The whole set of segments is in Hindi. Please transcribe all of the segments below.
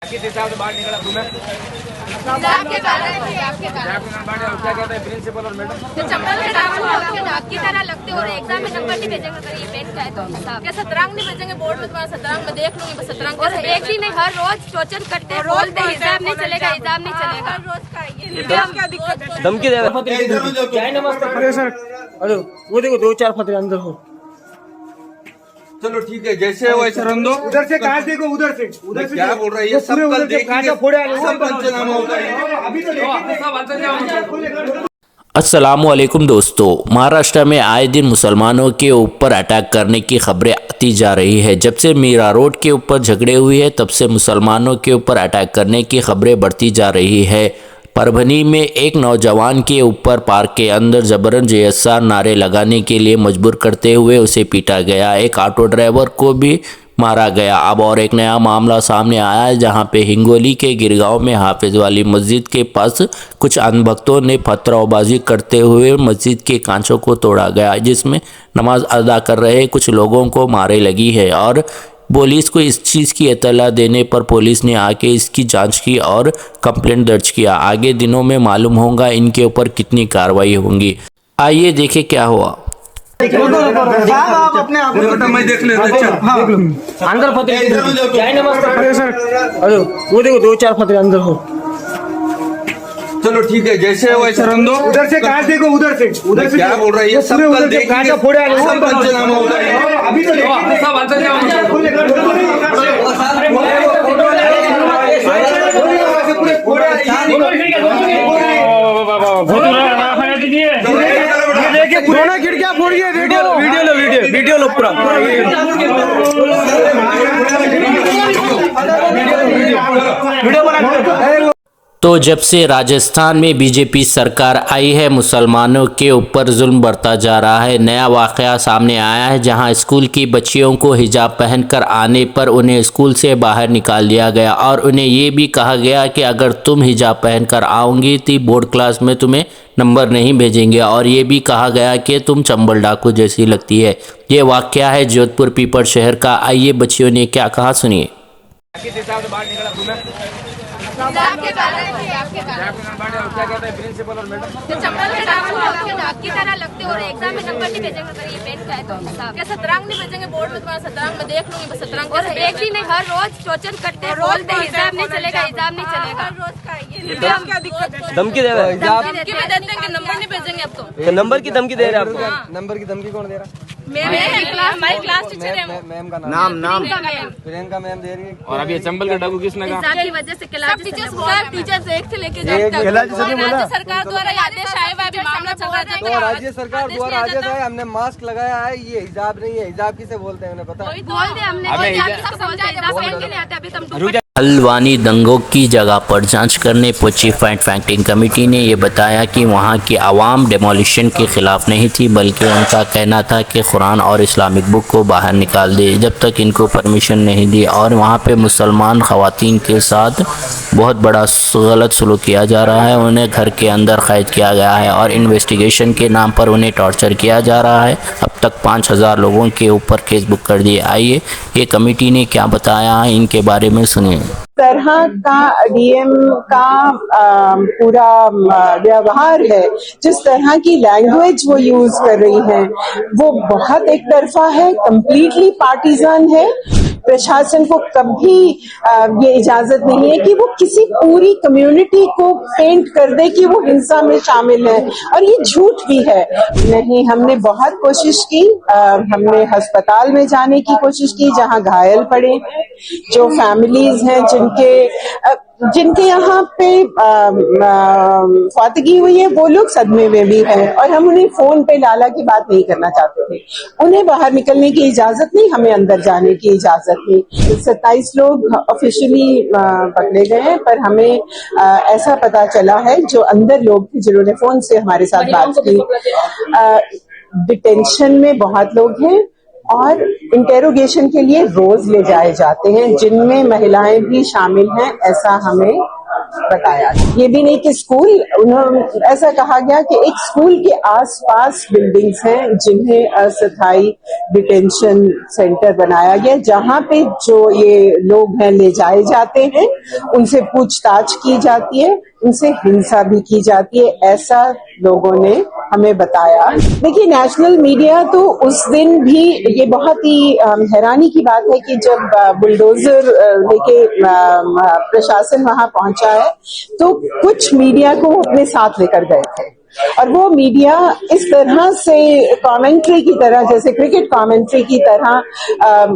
किस हिसाब से बाहर निकला तुम्हें? आपके कारण क्या कहते हैं प्रिंसिपल और मैडम? चप्पल के दाग की तरह लगते और एग्जाम में नंबर नहीं भेजेंगे अगर ये पेन का है तो क्या शतरंज नहीं भेजेंगे बोर्ड में? तुम्हारा शतरंज में देख लूंगी, बस शतरंज और एक दिन नहीं, हर रोज टॉर्चर करते हैं, बोलते हैं हिसाब नहीं चलेगा, हिसाब नहीं चलेगा, हर रोज का ये क्या दिक्कत है? धमकी दे रहा है। नमस्ते सर। अरे वो देखो 2-4 फतरे अंदर हो। चलो ठीक है, जैसे हो वैसे रन दो। उधर से कहा देखो, उधर से क्या बोल रहा है ये? सब कल देखेंगे, सब पंचनामा होगा। अभी तो अस्सलामुअलैकुम दोस्तों, महाराष्ट्र में आए दिन मुसलमानों के ऊपर अटैक करने की खबरें आती जा रही है। जब से मीरा रोड के ऊपर झगड़े हुए हैं तब से मुसलमानों के ऊपर अटैक करने की खबरें बढ़ती जा रही है। परभनी में एक नौजवान के ऊपर पार्क के अंदर जबरन JSR नारे लगाने के लिए मजबूर करते हुए उसे पीटा गया। एक ऑटो ड्राइवर को भी मारा गया। अब और एक नया मामला सामने आया है जहां पे हिंगोली के गिरगांव में हाफिज वाली मस्जिद के पास कुछ अनभक्तों ने पथरावबाजी करते हुए मस्जिद के कांचों को तोड़ा गया, जिसमें नमाज अदा कर रहे कुछ लोगों को मारे लगी है। और पुलिस को इस चीज़ की इत्तला देने पर पुलिस ने आके इसकी जांच की और कंप्लेंट दर्ज किया। आगे दिनों में मालूम होगा इनके ऊपर कितनी कार्रवाई होंगी। आइए देखें क्या हुआ। आप अपने आप मैं देख लेता। अंदर फतरे क्या है? नमस्ते सर। अरे वो देखो 2-4 फतरे अंदर हो। चलो ठीक है, जैसे हो वैसे रन दो। उधर से कहा देखो, उधर से क्या बोल रहा है ये? सब कल देखेंगे, सब पंचनामा होगा। अभी तो देखिए पुराना खिड़कियां फोड़िए। वीडियो लो पूरा। वीडियो बना। तो जब से राजस्थान में बीजेपी सरकार आई है मुसलमानों के ऊपर जुल्म बढ़ता जा रहा है। नया वाक़या सामने आया है जहां स्कूल की बच्चियों को हिजाब पहनकर आने पर उन्हें स्कूल से बाहर निकाल दिया गया और उन्हें ये भी कहा गया कि अगर तुम हिजाब पहनकर आओगी तो बोर्ड क्लास में तुम्हें नंबर नहीं भेजेंगे। और ये भी कहा गया कि तुम चंबल डाकू जैसी लगती है। ये वाक़या है जोधपुर पीपल शहर का। आइए बच्चियों ने क्या कहा सुनिए। किस हिसाब से बाहर निकला तुम्हें? आपके कारण क्या कहते हैं प्रिंसिपल और मैडम? चप्पल के दाग की तरह लगते और एग्जाम में नंबर नहीं भेजेंगे अगर ये पेन का है तो क्या शतरंज नहीं भेजेंगे बोर्ड में? तुम्हारा शतरंज में देख लूंगी, बस शतरंज और एक दिन नहीं, हर रोज टॉर्चर करते हैं, बोलते हैं हिसाब नहीं चलेगा, हिसाब नहीं चलेगा, हर रोज का ये क्या दिक्कत है? धमकी दे रहा है। धमकी भी देते हैं कि नंबर नहीं भेजेंगे अब तो। नंबर की धमकी दे रहा है आपको? नंबर की धमकी कौन दे रहा है? हमारी क्लास टीचर है, मैम का नाम प्रियंका मैम दे रही है। और अभी ये चंबल का डाकू किसने कहा? की वजह से क्लास टीचर्स एक से लेके राज्य सरकार द्वारा आदेश आए हुआ अभी मामला चल रहा है। तो राज्य सरकार द्वारा आदेश है, हमने मास्क लगाया है, ये हिजाब नहीं है। हिजाब किसे बोलते हैं उन्हें पता है? बोल दे हमने अभी तुम हल्द्वानी दंगों की जगह पर जांच करने पहुंची फैक्ट फाइंडिंग कमेटी ने ये बताया कि वहां की आवाम डेमोलिशन के खिलाफ नहीं थी, बल्कि उनका कहना था कि कुरान और इस्लामिक बुक को बाहर निकाल दे जब तक इनको परमिशन नहीं दी। और वहां पे मुसलमान ख़वातीन के साथ बहुत बड़ा गलत सलूक किया जा रहा है। उन्हें घर के अंदर कैद किया गया है और इन्वेस्टिगेशन के नाम पर उन्हें टॉर्चर किया जा रहा है। अब तक 5000 लोगों के ऊपर केस बुक कर दिए। आइए ये कमेटी ने क्या बताया है इनके बारे में सुनिए। तरह का डीएम का पूरा व्यवहार है, जिस तरह की लैंग्वेज वो यूज कर रही हैं वो बहुत एक तरफा है, कंप्लीटली पार्टीजन है। प्रशासन को कभी ये इजाजत नहीं है कि वो किसी पूरी कम्युनिटी को पेंट कर दे कि वो हिंसा में शामिल है, और ये झूठ भी है। नहीं, हमने बहुत कोशिश की, हमने अस्पताल में जाने की कोशिश की जहां घायल पड़े हैं, जो फैमिलीज हैं जिनके यहाँ पे फातगी हुई है, वो लोग सदमे में भी हैं और हम उन्हें फोन पे लाला की बात नहीं करना चाहते थे। उन्हें बाहर निकलने की इजाजत नहीं, हमें अंदर जाने की इजाजत नहीं। 27 लोग ऑफिशियली पकड़े गए हैं, पर हमें ऐसा पता चला है जो अंदर लोग थे जिन्होंने फोन से हमारे साथ बात की, डिटेंशन में बहुत लोग हैं और इंटेरोगेशन के लिए रोज ले जाए जाते हैं, जिनमें महिलाएं भी शामिल हैं, ऐसा हमें बताया। ये भी नहीं कि स्कूल, उन्होंने ऐसा कहा गया कि एक स्कूल के आसपास बिल्डिंग्स हैं जिन्हें अस्थायी डिटेंशन सेंटर बनाया गया, जहां पे जो ये लोग हैं ले जाए जाते हैं, उनसे पूछताछ की जाती है, उनसे हिंसा भी की जाती है, ऐसा लोगों ने हमें बताया। देखिए, नेशनल मीडिया तो उस दिन भी, ये बहुत ही हैरानी की बात है कि जब बुलडोजर लेके प्रशासन वहां पहुंचा है तो कुछ मीडिया को अपने साथ लेकर गए थे, और वो मीडिया इस तरह से कमेंट्री की तरह, जैसे क्रिकेट कमेंट्री की तरह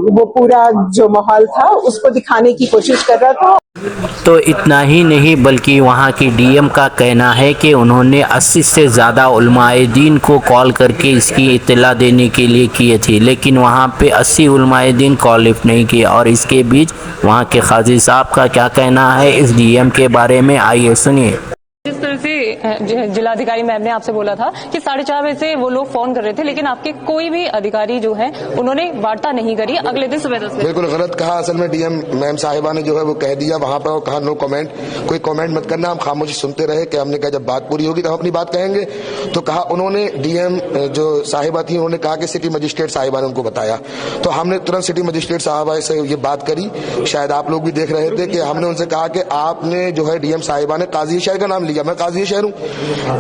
वो पूरा जो माहौल था उसको दिखाने की कोशिश कर रहा था। तो इतना ही नहीं बल्कि वहाँ की डीएम का कहना है कि उन्होंने 80 से ज़्यादा उलमाए दीन को कॉल करके इसकी इत्तला देने के लिए किए थे, लेकिन वहाँ पे 80 उलमाए दीन कॉल लिफ्ट नहीं किया। और इसके बीच वहाँ के काजी साहब का क्या कहना है इस डीएम के बारे में, आइए सुनिए। जिस तरह से जिलाधिकारी मैम ने आपसे बोला था कि 4:30 बजे से वो लोग फोन कर रहे थे, लेकिन आपके कोई भी अधिकारी जो है उन्होंने वार्ता नहीं करी अगले दिन सुबह 10 बजे। बिल्कुल गलत कहा। असल में डीएम मैम साहिबा ने जो है वो कह दिया वहां पर, और कहा नो कमेंट, कोई कमेंट मत करना। हम खामोशी सुनते रहे कि हमने कहा जब बात पूरी होगी तो हम अपनी बात कहेंगे। तो कहा उन्होंने, डीएम जो साहिबा थी उन्होंने कहा कि सिटी मजिस्ट्रेट साहिबा ने उनको बताया, तो हमने तुरंत सिटी मजिस्ट्रेट साहिबा से ये बात करी। शायद आप लोग भी देख रहे थे कि हमने उनसे कहा कि आपने जो है डीएम साहिबा ने काजी शहर का नाम लिया, मैं काजी शहर हूँ,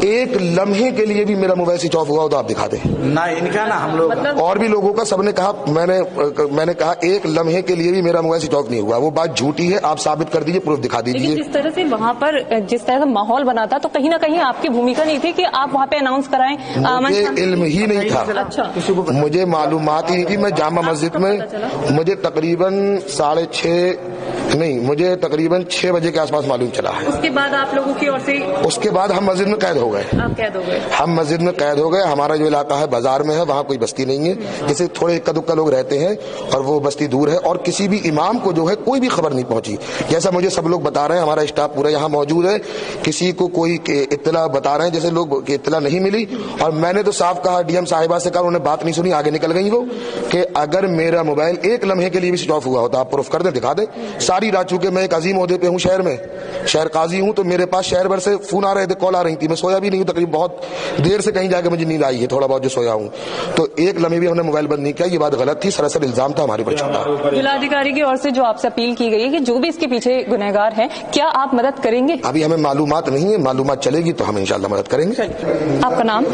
एक लम्हे के लिए भी मेरा मोबाइल स्विच ऑफ हुआ हो तो आप दिखा दें ना, इनका ना हम लोग और भी लोगों का, सबने कहा, मैंने कहा एक लम्हे के लिए भी मेरा मोबाइल स्विच ऑफ नहीं हुआ। वो बात झूठी है, आप साबित कर दीजिए, प्रूफ दिखा दीजिए। जिस तरह से वहाँ पर जिस तरह से माहौल बना था, तो कहीं ना कहीं आपकी भूमिका नहीं थी कि आप वहाँ पे अनाउंस कराएं। मुझे इल्म ही नहीं था, अच्छा, मुझे मालूमात ही नहीं थी। मैं जामा मस्जिद में, मुझे तकरीबन 6 बजे के आसपास मालूम चला है। उसके बाद आप लोगों की ओर से, उसके बाद हम मस्जिद में कैद हो गए। आप कैद हो गए? हम मस्जिद में कैद हो गए। हमारा जो इलाका है बाजार में है, वहाँ कोई बस्ती नहीं है, जैसे थोड़े इक्का दुक्का लोग रहते हैं और वो बस्ती दूर है, और किसी भी इमाम को जो है कोई भी खबर नहीं पहुंची। जैसा मुझे सब लोग बता रहे हैं, हमारा स्टाफ पूरा यहाँ मौजूद है, किसी को कोई इत्तला बता रहे हैं जैसे लोग की इत्तला नहीं मिली। और मैंने तो साफ कहा, डीएम साहिबा से कहा, उन्होंने बात नहीं सुनी, आगे निकल गई वो, कि अगर मेरा मोबाइल एक लम्हे के लिए भी स्विच ऑफ हुआ होता आप प्रूफ कर दें, दिखा दें। सारी रात, चूंकि मैं एक अजीम ओहदे पे हूँ शहर में, शहर काजी हूँ, तो मेरे पास शहर भर से फोन आ रहे थे, कॉल आ रही थी, मैं सोया भी नहीं हूँ, तकरीबन बहुत देर से कहीं जाके मुझे नींद आई है, थोड़ा बहुत जो सोया हूँ। तो एक लम्हे भी हमने मोबाइल बंद नहीं किया, ये बात गलत थी, सरासर इल्जाम था हमारे पर छोटा। जिलाधिकारी की ओर से जो आपसे अपील की गई है कि जो भी इसके पीछे गुनहगार है, क्या आप मदद करेंगे? अभी हमें मालूमात नहीं है, मालूमात चलेगी तो हम इंशाल्लाह मदद करेंगे। आपका नाम?